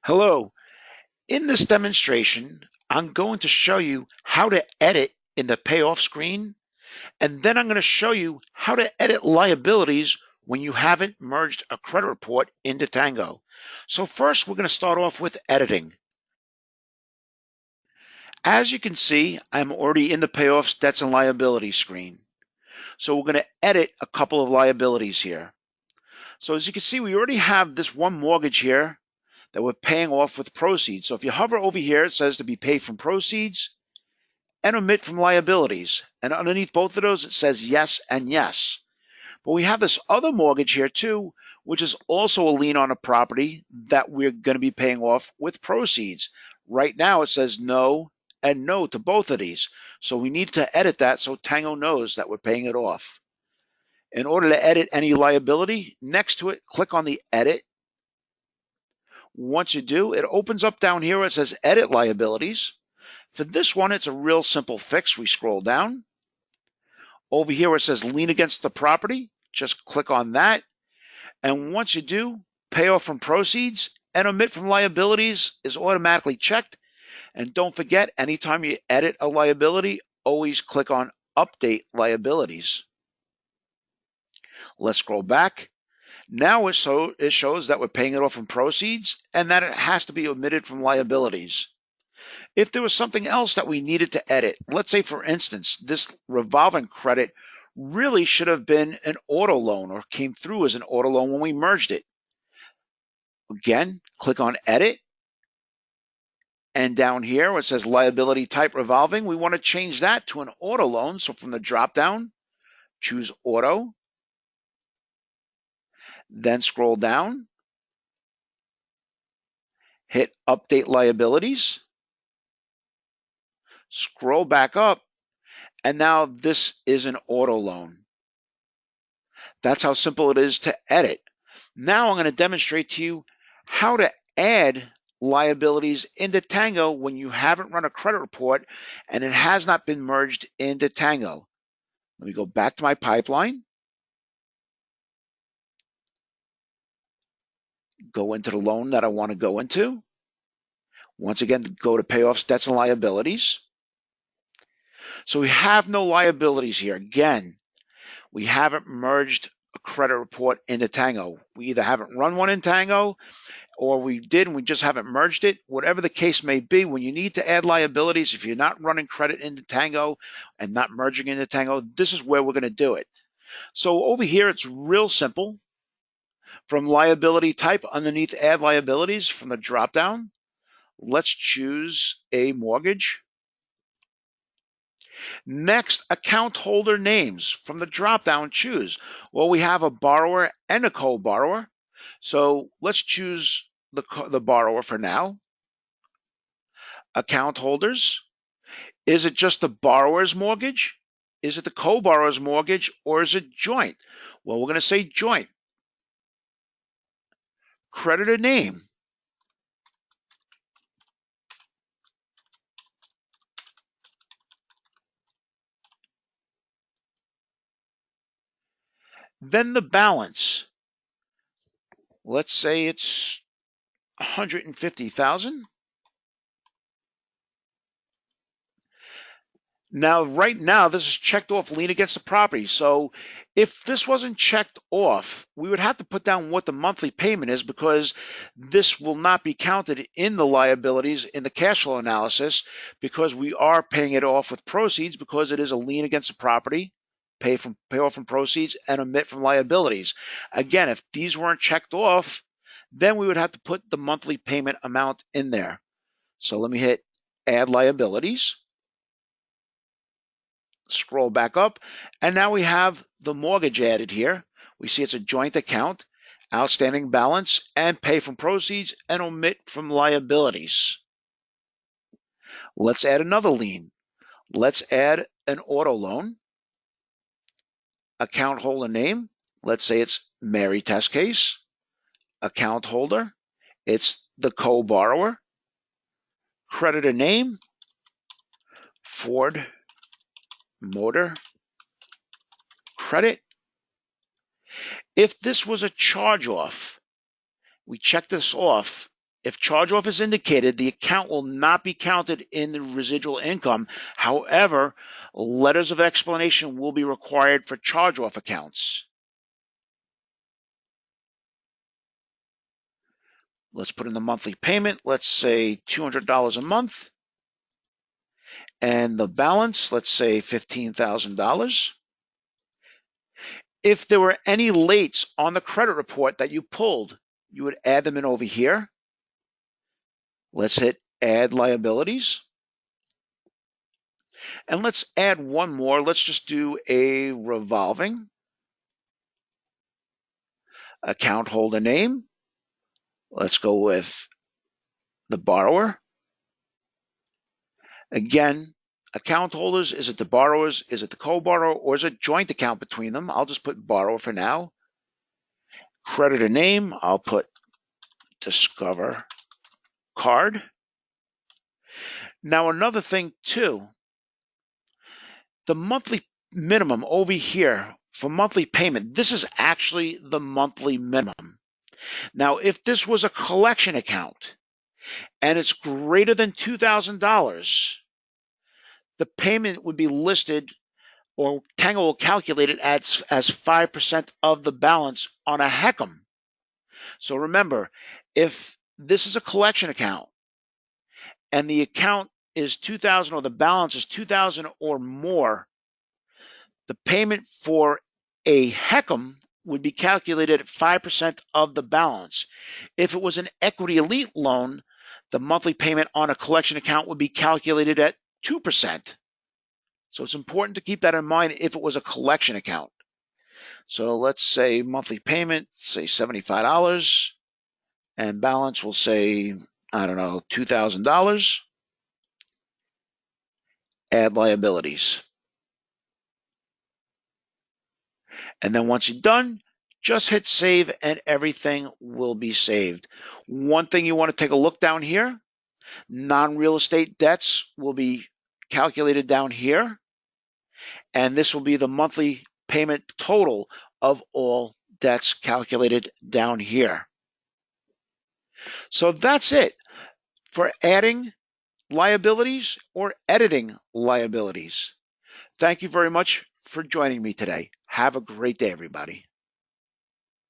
Hello. In this demonstration, I'm going to show you how to edit in the payoff screen, and then I'm going to show you how to edit liabilities when you haven't merged a credit report into Tango. So first, we're going to start off with editing. As you can see, I'm already in the payoffs, debts, and liabilities screen. So we're going to edit a couple of liabilities here. So as you can see, we already have this one mortgage here that we're paying off with proceeds. So if you hover over here, it says to be paid from proceeds and omit from liabilities. And underneath both of those, it says yes and yes. But we have this other mortgage here too, which is also a lien on a property that we're going to be paying off with proceeds. Right now, it says no and no to both of these. So we need to edit that so Tango knows that we're paying it off. In order to edit any liability, next to it, click on the edit. Once you do, it opens up down here where it says edit liabilities. For this one, it's a real simple fix. We scroll down. Over here where it says lien against the property, just click on that. And once you do, payoff from proceeds and omit from liabilities is automatically checked. And don't forget, anytime you edit a liability, always click on update liabilities. Let's scroll back. Now it shows that we're paying it off from proceeds and that it has to be omitted from liabilities. If there was something else that we needed to edit, let's say for instance, this revolving credit really should have been an auto loan or came through as an auto loan when we merged it. Again, click on edit. And down here where it says liability type revolving, we want to change that to an auto loan. So from the drop down, choose auto, then scroll down, hit update liabilities, scroll back up, and now this is an auto loan. That's how simple it is to edit. Now I'm going to demonstrate to you how to add liabilities into Tango when you haven't run a credit report and it has not been merged into Tango. Let me go back to my pipeline, go into the loan that I want to go into. Once again, go to payoffs, debts, and liabilities. So we have no liabilities here. Again, we haven't merged a credit report into Tango. We either haven't run one in Tango or we did and we just haven't merged it. Whatever the case may be, when you need to add liabilities, if you're not running credit into Tango and not merging into Tango, this is where we're going to do it. So over here, it's real simple. From liability type, underneath add liabilities, from the drop down, let's choose a mortgage. Next, account holder names. From the drop down, choose. Well, we have a borrower and a co-borrower. So let's choose the borrower for now. Account holders. Is it just the borrower's mortgage? Is it the co-borrower's mortgage, or is it joint? Well, we're going to say joint. Creditor name. Then the balance. Let's say it's 150,000. Now, right now, this is checked off lien against the property. So if this wasn't checked off, we would have to put down what the monthly payment is because this will not be counted in the liabilities in the cash flow analysis because we are paying it off with proceeds because it is a lien against the property, pay off from proceeds and omit from liabilities. Again, if these weren't checked off, then we would have to put the monthly payment amount in there. So let me hit add liabilities. Scroll back up, and now we have the mortgage added here. We see it's a joint account, outstanding balance, and pay from proceeds and omit from liabilities. Let's add another lien. Let's add an auto loan. Account holder name. Let's say it's Mary Test Case. Account holder. It's the co-borrower. Creditor name. Ford Motor Credit. If this was a charge off, we check this off If charge-off is indicated, the account will not be counted in the residual income. However, letters of explanation will be required for charge-off accounts. Let's put in the monthly payment. Let's say $200 a month. And the balance, let's say $15,000. If there were any lates on the credit report that you pulled, you would add them in over here. Let's hit Add Liabilities. And let's add one more. Let's just do a revolving account holder name. Let's go with the borrower. Again, account holders, is it the borrowers, is it the co-borrower, or is it joint account between them? I'll just put borrower for now. Creditor name, I'll put Discover Card. Now another thing too, the monthly minimum over here for monthly payment, this is actually the monthly minimum. Now, if this was a collection account and it's greater than $2,000, the payment would be listed, or Tango will calculate it as 5% of the balance on a HECM. So remember, if this is a collection account and the account is 2,000 or the balance is 2,000 or more, the payment for a HECM would be calculated at 5% of the balance. If it was an equity elite loan, the monthly payment on a collection account would be calculated at 2%. So it's important to keep that in mind if it was a collection account. So let's say monthly payment, say $75, and balance will say, I don't know, $2,000. Add liabilities. And then once you're done, just hit save and everything will be saved. One thing you want to take a look down here, non-real estate debts will be calculated down here. And this will be the monthly payment total of all debts calculated down here. So that's it for adding liabilities or editing liabilities. Thank you very much for joining me today. Have a great day, everybody.